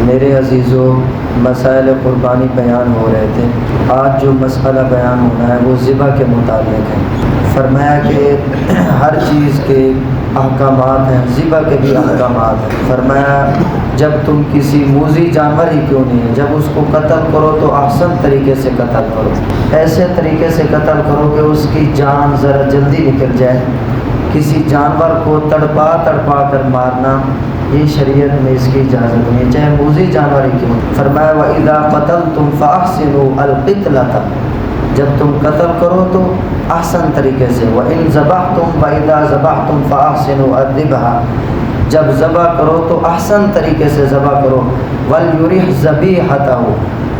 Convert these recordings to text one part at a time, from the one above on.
میرے عزیزو، مسائل قربانی بیان ہو رہے تھے۔ آج جو مسئلہ بیان ہونا ہے وہ ذبح کے متعلق ہے۔ فرمایا کہ ہر چیز کے احکامات ہیں، ذبح کے بھی احکامات ہیں۔ فرمایا جب تم کسی موذی جانور ہی کیوں نہیں ہے، جب اس کو قتل کرو تو احسن طریقے سے قتل کرو، ایسے طریقے سے قتل کرو کہ اس کی جان ذرا جلدی نکل جائے۔ کسی جانور کو تڑپا کر مارنا، یہ شریعت میں اس کی اجازت نہیں ہے، چاہے موذی جانور ہی کیوں۔ فرمایا وَإِذَا قَتَلْتُمْ فَأَحْسِنُوا الْقِتْلَةَ، جب تم قتل کرو تو احسن طریقے سے۔ وَإِن ذَبَحْتُمْ وَإِذَا ذَبَحْتُمْ فَأَحْسِنُوا الذِّبْحَ، جب ذبح کرو تو احسن طریقے سے ذبح کرو۔ وَلْيُرِحْ ذَبِيحَتَهُ،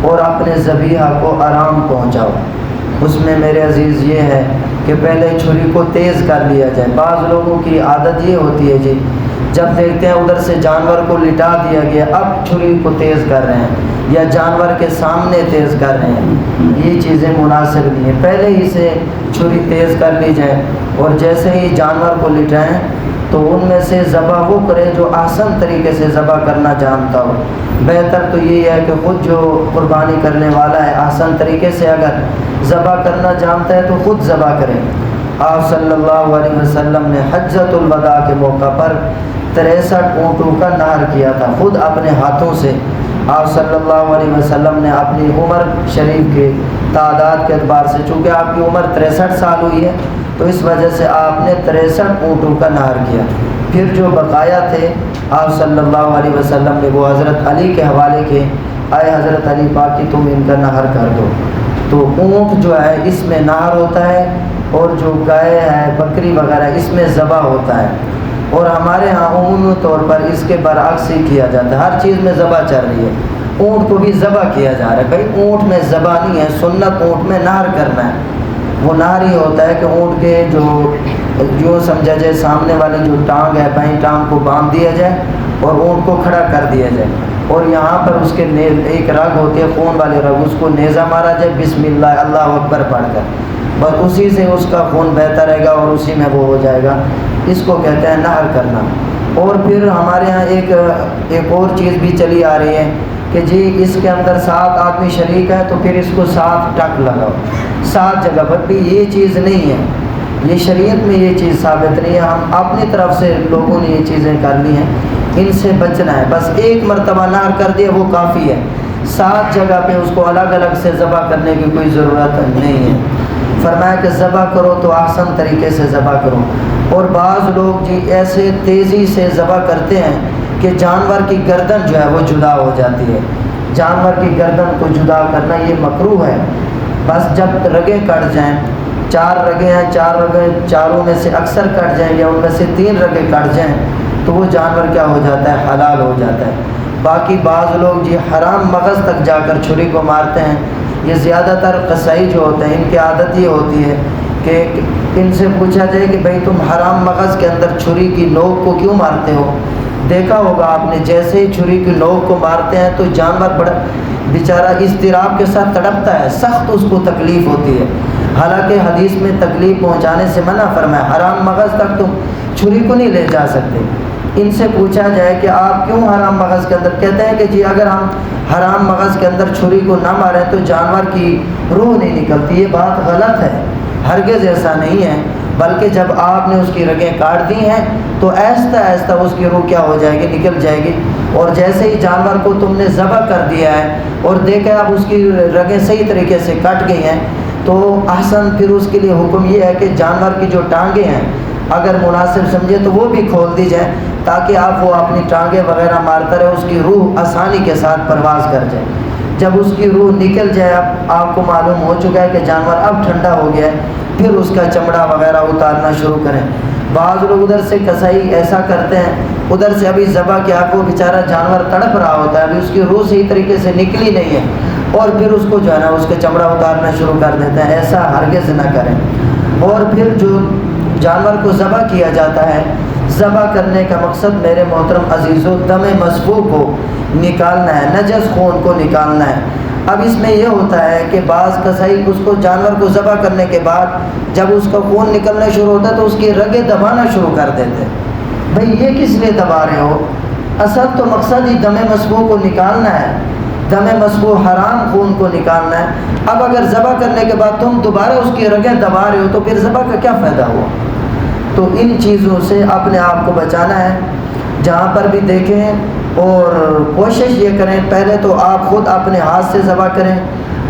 اور اپنے ذبیحہ کو آرام پہنچاؤ۔ اس میں میرے عزیز یہ ہے کہ پہلے چھری کو تیز کر لیا جائے۔ بعض لوگوں کی عادت یہ ہوتی ہے جی، جب دیکھتے ہیں ادھر سے جانور کو لٹا دیا گیا، اب چھری کو تیز کر رہے ہیں یا جانور کے سامنے تیز کر رہے ہیں، یہ چیزیں مناسب نہیں ہیں۔ پہلے ہی سے چھری تیز کر لی جائے اور جیسے ہی جانور کو لٹائیں تو ان میں سے ذبح وہ کرے جو احسن طریقے سے ذبح کرنا جانتا ہو۔ بہتر تو یہ ہے کہ خود جو قربانی کرنے والا ہے احسن طریقے سے اگر ذبح کرنا جانتا ہے تو خود ذبح کرے۔ آپ صلی اللہ علیہ وسلم نے حجۃ الوداع کے موقع پر 63 اونٹوں کا نحر کیا تھا خود اپنے ہاتھوں سے۔ آپ صلی اللہ علیہ وسلم نے اپنی عمر شریف کے تعداد کے اعتبار سے، چونکہ آپ کی عمر 63 سال ہوئی ہے تو اس وجہ سے آپ نے 63 اونٹوں کا نحر کیا۔ پھر جو بقایا تھے آپ صلی اللہ علیہ وسلم نے وہ حضرت علی کے حوالے کے، آئے حضرت علی پاک کی تم ان کا نحر کر دو۔ تو اونٹ جو ہے اس میں نحر ہوتا ہے اور جو گائے ہے بکری وغیرہ اس میں ذبح ہوتا ہے، اور ہمارے ہاں عمومی طور پر اس کے برعکس ہی کیا جاتا ہے، ہر چیز میں ذبح چل رہی ہے، اونٹ کو بھی ذبح کیا جا رہا ہے۔ بھائی اونٹ میں ذبح نہیں ہے، سنت اونٹ میں نحر کرنا ہے۔ وہ نحر ہی ہوتا ہے کہ اونٹ کے جو سمجھا جائے سامنے والی جو ٹانگ ہے، بائیں ٹانگ کو باندھ دیا جائے اور اونٹ کو کھڑا کر دیا جائے، اور یہاں پر اس کے ایک رگ ہوتی ہے خون والی رگ، اس کو نیزہ مارا جائے بسم اللہ اللہ اکبر پڑھ کر، بس اسی سے اس کا خون بہتا رہے گا اور اسی میں وہ ہو جائے گا۔ اس کو کہتے ہیں نحر کرنا۔ اور پھر ہمارے ہاں ایک اور چیز بھی چلی آ رہی ہے کہ جی اس کے اندر 7 آدمی شریک ہیں تو پھر اس کو 7 ٹک لگاؤ 7 جگہ پر، بھی یہ چیز نہیں ہے، یہ شریعت میں یہ چیز ثابت نہیں ہے، ہم اپنی طرف سے لوگوں نے یہ چیزیں کر لی ہیں، ان سے بچنا ہے۔ بس ایک مرتبہ نحر کر دیا وہ کافی ہے، 7 جگہ پہ اس کو الگ الگ سے ذبح کرنے کی کوئی ضرورت نہیں ہے۔ فرمایا کہ ذبح کرو تو احسن طریقے سے ذبح کرو۔ اور بعض لوگ جی ایسے تیزی سے ذبح کرتے ہیں کہ جانور کی گردن جو ہے وہ جدا ہو جاتی ہے۔ جانور کی گردن کو جدا کرنا یہ مکروہ ہے۔ بس جب رگیں کٹ جائیں، 4 رگیں ہیں، 4 رگیں چاروں میں سے اکثر کٹ جائیں یا ان میں سے 3 رگیں کٹ جائیں تو وہ جانور کیا ہو جاتا ہے، حلال ہو جاتا ہے۔ باقی بعض لوگ جی حرام مغز تک جا کر چھری کو مارتے ہیں۔ یہ زیادہ تر قصائی جو ہوتے ہیں ان کی عادت یہ ہوتی ہے کہ ان سے پوچھا جائے کہ بھئی تم حرام مغز کے اندر چھری کی نوک کو کیوں مارتے ہو؟ دیکھا ہوگا آپ نے جیسے ہی چھری کی نوک کو مارتے ہیں تو جانور بڑا بیچارہ اضطراب کے ساتھ تڑپتا ہے، سخت اس کو تکلیف ہوتی ہے۔ حالانکہ حدیث میں تکلیف پہنچانے سے منع فرمایا، حرام مغز تک تم چھری کو نہیں لے جا سکتے۔ ان سے پوچھا جائے کہ آپ کیوں حرام مغز کے اندر، کہتے ہیں کہ جی اگر ہم حرام مغز کے اندر چھری کو نہ ماریں تو جانور کی روح نہیں نکلتی۔ یہ بات غلط ہے، ہرگز ایسا نہیں ہے، بلکہ جب آپ نے اس کی رگیں کاٹ دی ہیں تو آہستہ آہستہ اس کی روح کیا ہو جائے گی، نکل جائے گی۔ اور جیسے ہی جانور کو تم نے ذبح کر دیا ہے اور دیکھا اب اس کی رگیں صحیح طریقے سے کٹ گئی ہیں تو احسن پھر اس کے لیے حکم یہ ہے کہ جانور کی جو ٹانگیں ہیں اگر مناسب سمجھے تو وہ بھی کھول دی جائیں تاکہ آپ وہ اپنی ٹانگیں وغیرہ مارتا رہے، اس کی روح آسانی کے ساتھ پرواز کر جائے۔ جب اس کی روح نکل جائے، اب آپ کو معلوم ہو چکا ہے کہ جانور اب ٹھنڈا ہو گیا ہے، پھر اس کا چمڑا وغیرہ اتارنا شروع کریں۔ بعض لوگ ادھر سے کسائی ایسا کرتے ہیں، ادھر سے ابھی ذبح کیا وہ بیچارہ جانور تڑپ رہا ہوتا ہے، ابھی اس کی روح صحیح طریقے سے نکلی نہیں ہے، اور پھر اس کو جو ہے نا اس کے چمڑا اتارنا شروع کر دیتے ہیں۔ ایسا ہرگز نہ کریں۔ اور پھر جو جانور کو ذبح کیا جاتا ہے، ذبح کرنے کا مقصد میرے محترم عزیزو دم مسفوح کو نکالنا ہے، نجس خون کو نکالنا ہے۔ اب اس میں یہ ہوتا ہے کہ بعض کسائی اس کو جانور کو ذبح کرنے کے بعد جب اس کا خون نکلنا شروع ہوتا ہے تو اس کی رگیں دبانا شروع کر دیتے ہیں۔ بھئی یہ کس لیے دبا رہے ہو؟ اصل تو مقصد ہی دم مسفوح کو نکالنا ہے، دم مسفوح حرام خون کو نکالنا ہے۔ اب اگر ذبح کرنے کے بعد تم دوبارہ اس کی رگیں دبا رہے ہو تو پھر ذبح کا کیا فائدہ ہوا؟ تو ان چیزوں سے اپنے آپ کو بچانا ہے۔ جہاں پر بھی دیکھیں اور کوشش یہ کریں، پہلے تو آپ خود اپنے ہاتھ سے ذبح کریں۔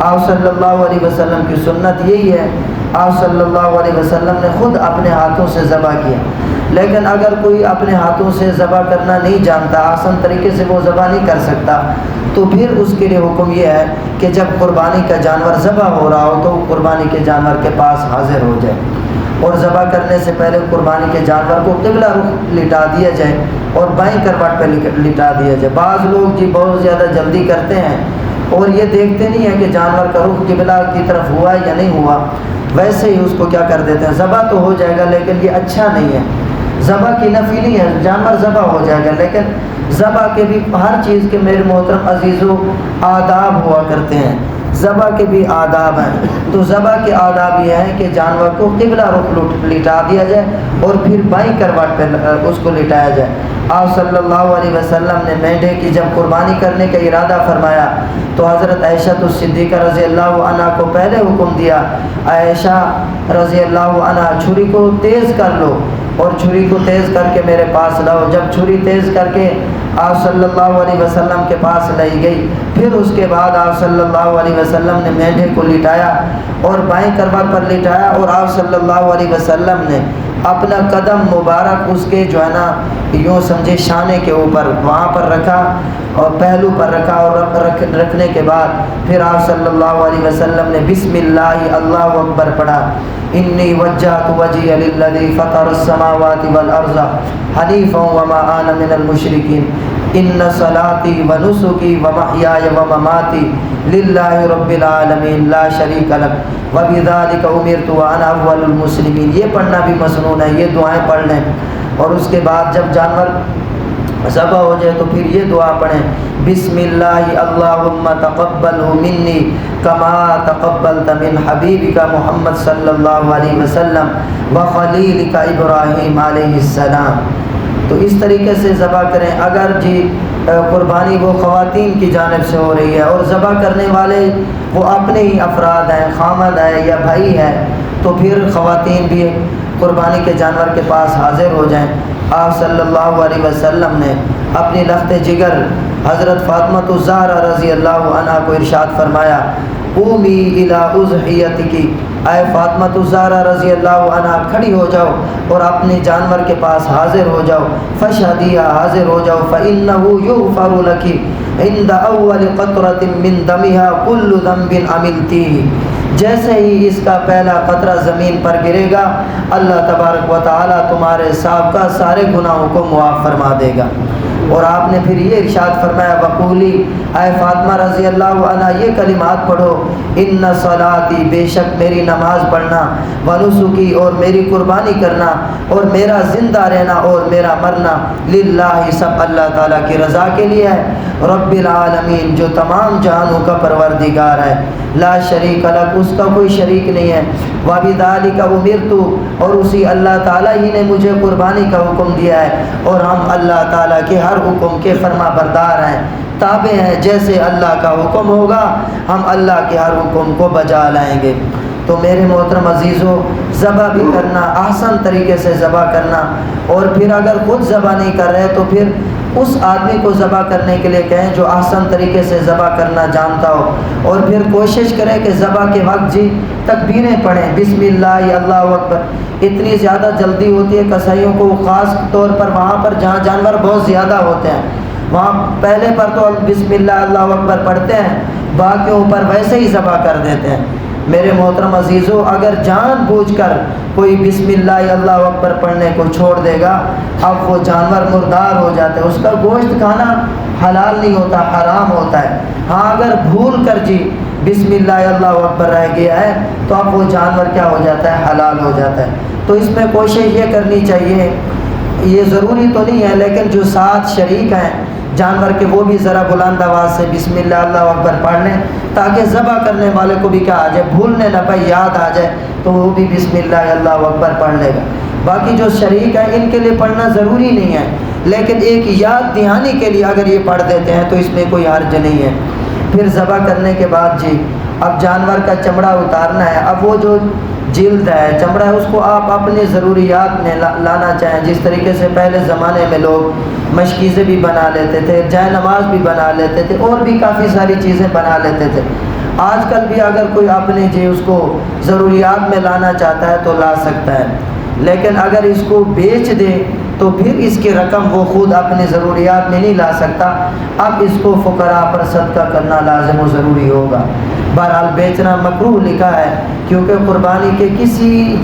آپ صلی اللہ علیہ وسلم کی سنت یہی ہے، آپ صلی اللہ علیہ وسلم نے خود اپنے ہاتھوں سے ذبح کیا۔ لیکن اگر کوئی اپنے ہاتھوں سے ذبح کرنا نہیں جانتا، آسان طریقے سے وہ ذبح نہیں کر سکتا، تو پھر اس کے لیے حکم یہ ہے کہ جب قربانی کا جانور ذبح ہو رہا ہو تو قربانی کے جانور کے پاس حاضر ہو جائے، اور ذبح کرنے سے پہلے قربانی کے جانور کو قبلہ رخ لٹا دیا جائے اور بائیں کروٹ پہ لٹا دیا جائے۔ بعض لوگ جی بہت زیادہ جلدی کرتے ہیں اور یہ دیکھتے نہیں ہیں کہ جانور کا رخ قبلہ کی طرف ہوا یا نہیں ہوا، ویسے ہی اس کو کیا کر دیتے ہیں، ذبح تو ہو جائے گا لیکن یہ اچھا نہیں ہے۔ ذبح کی نفی نہیں ہے، جانور ذبح ہو جائے گا، لیکن ذبح کے بھی ہر چیز کے میرے محترم عزیزو آداب ہوا کرتے ہیں، ذبح کے بھی آداب ہیں۔ تو ذبح کے آداب یہ ہیں کہ جانور کو قبلہ رخ لٹا دیا جائے اور پھر بائیں کروٹ پہ اس کو لٹایا جائے۔ آپ صلی اللہ علیہ وسلم نے مینڈھے کی جب قربانی کرنے کا ارادہ فرمایا تو حضرت عائشہ الصدیقہ رضی اللہ عنہا کو پہلے حکم دیا، عائشہ رضی اللہ عنہا چھری کو تیز کر لو اور چھری کو تیز کر کے میرے پاس لاؤ۔ جب چھری تیز کر کے آپ صلی اللہ علیہ وسلم کے پاس لائی گئی، پھر اس کے بعد آپ صلی اللہ علیہ وسلم نے مینڈھے کو لٹایا اور بائیں کروٹ پر لٹایا، اور آپ صلی اللہ علیہ وسلم نے اپنا قدم مبارک اس کے جو ہے نا یوں سمجھے شانے کے اوپر وہاں پر رکھا اور پہلو پر رکھا، اور رکھنے کے بعد پھر آپ صلی اللہ علیہ وسلم نے بسم اللہ اللہ اکبر پڑھا، انی وجہت وجہی للذی فطر السماوات والارض حنیفا وما انا من المشرکین ان صلاتی ونسکی ومحیای ومماتی للہ رب العالمین لا شریک لہ وبذالک امرت وانا اول المسلمین۔ یہ پڑھنا بھی مسنون ہے، یہ دعائیں پڑھ لیں، اور اس کے بعد جب جانور ذبح ہو جائے تو پھر یہ دعا پڑھیں، بسم اللہ اللہم تقبلہ منی کما تقبلت من حبیبک محمد صلی اللہ علیہ وسلم وخلیلک ابراہیم علیہ السلام۔ تو اس طریقے سے ذبح کریں۔ اگر جی قربانی وہ خواتین کی جانب سے ہو رہی ہے اور ذبح کرنے والے وہ اپنے ہی افراد ہیں، خامد ہے یا بھائی ہے، تو پھر خواتین بھی قربانی کے جانور کے پاس حاضر ہو جائیں۔ آپ صلی اللہ علیہ وسلم نے اپنی لخت جگر حضرت فاطمہ الزہرا رضی اللہ عنہا کو ارشاد فرمایا، قومی الی اضحیتک، اے فاطمہ الزہرا رضی اللہ عنہا کھڑی ہو جاؤ اور اپنے جانور کے پاس حاضر ہو جاؤ، فشہدیہ حاضر ہو جاؤ، فإنہ یغفر لک عند اول قطرۃ من دمہا کل ذنب عملتیہ۔ جیسے ہی اس کا پہلا قطرہ زمین پر گرے گا، اللہ تبارک و تعالی تمہارے سابقہ سارے گناہوں کو معاف فرما دے گا۔ اور آپ نے پھر یہ ارشاد فرمایا، وقولی، اے فاطمہ رضی اللہ عنہ یہ کلمات پڑھو، ان صلاتی، بے شک میری نماز پڑھنا، ونسکی، اور میری قربانی کرنا، اور میرا زندہ رہنا اور میرا مرنا، للہ، سب اللہ تعالیٰ کی رضا کے لیے ہے، رب العالمین، جو تمام جہانوں کا پروردگار ہے، لا شریک لک، اس کا کوئی شریک نہیں ہے، وبذالک امرت، اور اسی اللہ تعالیٰ ہی نے مجھے قربانی کا حکم دیا ہے، اور ہم اللہ تعالیٰ کے ہر حکم کے فرما بردار ہیں، تابع ہیں، جیسے اللہ کا حکم ہوگا ہم اللہ کے ہر حکم کو بجا لائیں گے۔ تو میرے محترم عزیزو، ذبح بھی کرنا، احسن طریقے سے ذبح کرنا، اور پھر اگر خود ذبح نہیں کر رہے تو پھر اس آدمی کو ذبح کرنے کے لیے کہیں جو احسن طریقے سے ذبح کرنا جانتا ہو، اور پھر کوشش کریں کہ ذبح کے وقت جی تکبیریں پڑھیں، بسم اللہ اللہ اکبر۔ اتنی زیادہ جلدی ہوتی ہے کسائیوں کو، خاص طور پر وہاں پر جہاں جانور بہت زیادہ ہوتے ہیں، وہاں پہلے پر تو بسم اللہ اللہ اکبر پڑھتے ہیں، باقیوں پر ویسے ہی ذبح کر دیتے ہیں۔ میرے محترم عزیزو، اگر جان بوجھ کر کوئی بسم اللہ اللہ اکبر پڑھنے کو چھوڑ دے گا، اب وہ جانور مردار ہو جاتے ہیں، اس کا گوشت کھانا حلال نہیں ہوتا، حرام ہوتا ہے۔ ہاں اگر بھول کر جی بسم اللہ اللہ اکبر رہ گیا ہے تو اب وہ جانور کیا ہو جاتا ہے، حلال ہو جاتا ہے۔ تو اس میں کوشش یہ کرنی چاہیے، یہ ضروری تو نہیں ہے لیکن جو ساتھ شریک ہیں جانور کے وہ بھی ذرا بلند آواز سے بسم اللہ اللہ اکبر پڑھ لیں، تاکہ ذبح کرنے والے کو بھی کیا آ جائے، بھولنے نہ پائے، یاد آ جائے تو وہ بھی بسم اللہ اللہ اکبر پڑھ لے گا۔ باقی جو شریک ہیں ان کے لیے پڑھنا ضروری نہیں ہے، لیکن ایک یاد دہانی کے لیے اگر یہ پڑھ دیتے ہیں تو اس میں کوئی حرج نہیں ہے۔ پھر ذبح کرنے کے بعد جی اب جانور کا چمڑا اتارنا ہے۔ اب وہ جو جلد ہے، چمڑا ہے، اس کو آپ اپنے ضروریات میں لانا چاہیں، جس طریقے سے پہلے زمانے میں لوگ مشکیزیں بھی بنا لیتے تھے، جائے نماز بھی بنا لیتے تھے، اور بھی کافی ساری چیزیں بنا لیتے تھے۔ آج کل بھی اگر کوئی اپنے جی اس کو ضروریات میں لانا چاہتا ہے تو لا سکتا ہے، لیکن اگر اس کو بیچ دے تو پھر اس کی رقم وہ خود اپنے ضروریات میں نہیں لا سکتا، اب اس کو فقراء پر صدقہ کرنا لازم و ضروری ہوگا۔ بہرحال بیچنا مکروہ لکھا ہے، کیونکہ قربانی کے کسی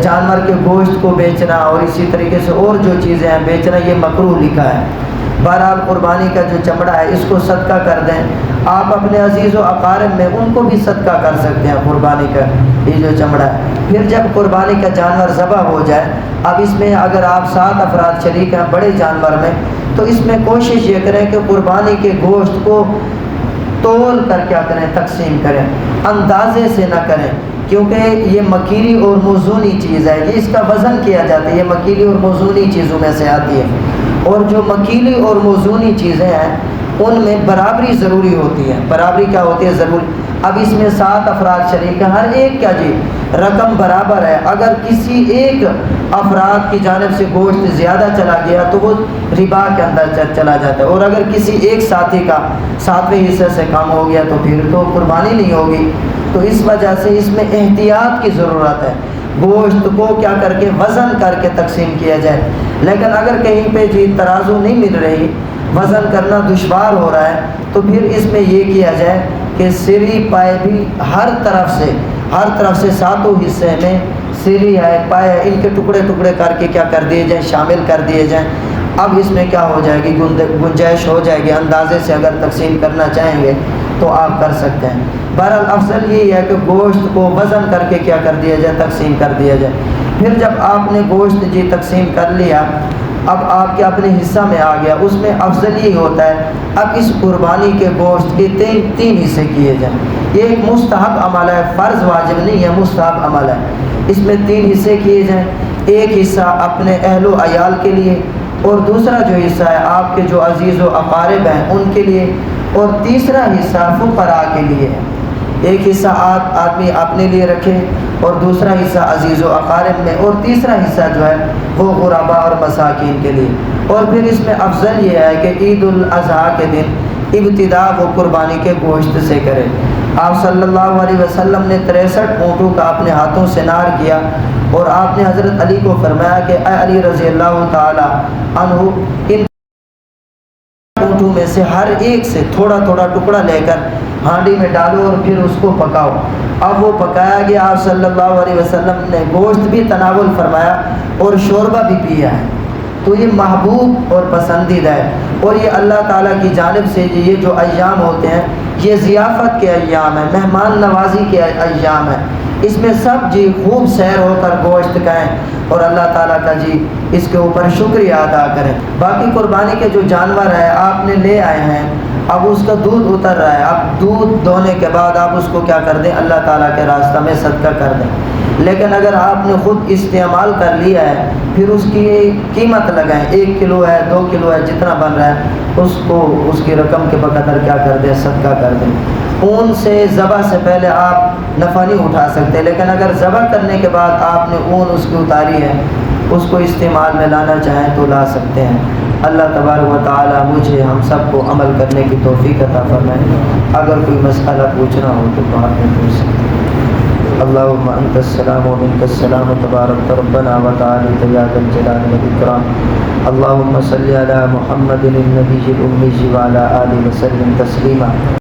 جانور کے گوشت کو بیچنا اور اسی طریقے سے اور جو چیزیں ہیں بیچنا یہ مکروہ لکھا ہے۔ بہرحال قربانی کا جو چمڑا ہے اس کو صدقہ کر دیں، آپ اپنے عزیز و اقارب میں ان کو بھی صدقہ کر سکتے ہیں قربانی کا یہ جو چمڑا ہے۔ پھر جب قربانی کا جانور ذبح ہو جائے، اب اس میں اگر آپ 7 افراد شریک ہیں بڑے جانور میں، تو اس میں کوشش یہ کریں کہ قربانی کے گوشت کو تول کر کیا کریں، تقسیم کریں، اندازے سے نہ کریں، کیونکہ یہ مکیلی اور موزونی چیز ہے، یہ اس کا وزن کیا جاتا ہے، یہ مکیلی اور موزونی چیزوں میں سے آتی ہے، اور جو مکیلی اور موزونی چیزیں ہیں ان میں برابری ضروری ہوتی ہے۔ برابری کیا ہوتی ہے؟ ضروری۔ اب اس میں 7 افراد شریک ہیں، ہر ایک کیا جی رقم برابر ہے، اگر کسی ایک افراد کی جانب سے گوشت زیادہ چلا گیا تو وہ ربا کے اندر چلا جاتا ہے، اور اگر کسی ایک ساتھی کا 7ویں حصے سے کم ہو گیا تو پھر تو قربانی نہیں ہوگی۔ تو اس وجہ سے اس میں احتیاط کی ضرورت ہے، گوشت کو کیا کر کے وزن کر کے تقسیم کیا جائے۔ لیکن اگر کہیں پہ جی ترازو نہیں مل رہی، وزن کرنا دشوار ہو رہا ہے، تو پھر اس میں یہ کیا جائے کہ سری پائے بھی ہر طرف سے 7 حصے میں سری ہے، پائے ہے، ان کے ٹکڑے ٹکڑے کر کے کیا کر دیے جائیں، شامل کر دیے جائیں۔ اب اس میں کیا ہو جائے گی، گنجائش ہو جائے گی، اندازے سے اگر تقسیم کرنا چاہیں گے تو آپ کر سکتے ہیں۔ بہرحال افضل یہی ہے کہ گوشت کو وزن کر کے کیا کر دیا جائے، تقسیم کر دیا جائے۔ پھر جب آپ نے گوشت جی تقسیم کر لیا، اب آپ کے اپنے حصہ میں آ گیا، اس میں افضل یہ ہوتا ہے اب اس قربانی کے گوشت کے 3 حصے کیے جائیں۔ یہ ایک مستحب عمل ہے، فرض واجب نہیں ہے، مستحب عمل ہے۔ اس میں 3 حصے کیے جائیں، ایک حصہ اپنے اہل و عیال کے لیے، اور دوسرا جو حصہ ہے آپ کے جو عزیز و اقارب ہیں ان کے لیے، اور تیسرا حصہ فقراء کے لیے ہے۔ ایک حصہ آدمی اپنے لیے رکھے اور دوسرا حصہ عزیز و اقارب میں، اور تیسرا حصہ جو ہے وہ غرباء اور مساکین کے لیے۔ اور پھر اس میں افضل یہ ہے کہ عید الاضحیٰ کے دن ابتدا وہ قربانی کے گوشت سے کرے۔ آپ صلی اللہ علیہ وسلم نے 63 اونٹوں کا اپنے ہاتھوں سے نار کیا، اور آپ نے حضرت علی کو فرمایا کہ اے علی رضی اللہ تعالی عنہ، ان اونٹوں میں سے ہر ایک سے تھوڑا تھوڑا ٹکڑا لے کر ہانڈی میں ڈالو اور پھر اس کو پکاؤ۔ اب وہ پکایا گیا، آپ صلی اللہ علیہ وسلم نے گوشت بھی تناول فرمایا اور شوربہ بھی پیا ہے، تو یہ محبوب اور پسندیدہ ہے۔ اور یہ اللہ تعالیٰ کی جانب سے یہ جو ایام ہوتے ہیں یہ ضیافت کے ایام ہیں، مہمان نوازی کے ایام ہیں، اس میں سب جی خوب سیر ہو کر گوشت کھائیں اور اللہ تعالیٰ کا جی اس کے اوپر شکریہ ادا کریں۔ باقی قربانی کے جو جانور ہے آپ نے لے آئے ہیں، اب اس کا دودھ اتر رہا ہے، اب دودھ دونے کے بعد آپ اس کو کیا کر دیں، اللہ تعالیٰ کے راستہ میں صدقہ کر دیں۔ لیکن اگر آپ نے خود استعمال کر لیا ہے پھر اس کی قیمت لگائیں، 1 کلو ہے، 2 کلو ہے، جتنا بن رہا ہے اس کو اس کی رقم کے بقدر کیا کر دیں، صدقہ کر دیں۔ اون سے ذبح سے پہلے آپ نفع نہیں اٹھا سکتے، لیکن اگر ذبح کرنے کے بعد آپ نے اون اس کی اتاری ہے، اس کو استعمال میں لانا چاہیں تو لا سکتے ہیں۔ اللہ تبارک و تعالی مجھے ہم سب کو عمل کرنے کی توفیق عطا فرمائے۔ اگر کوئی مسئلہ پوچھنا ہو تو بعد میں پوچھ سکتے ہیں۔ اللہم انت السلام و منک السلام تبارک ربنا و تعالی یا ذا الجلال والاکرام۔ اللہم صلی علی محمد النبی الأمی وعلی آلہ وسلم تسلیما۔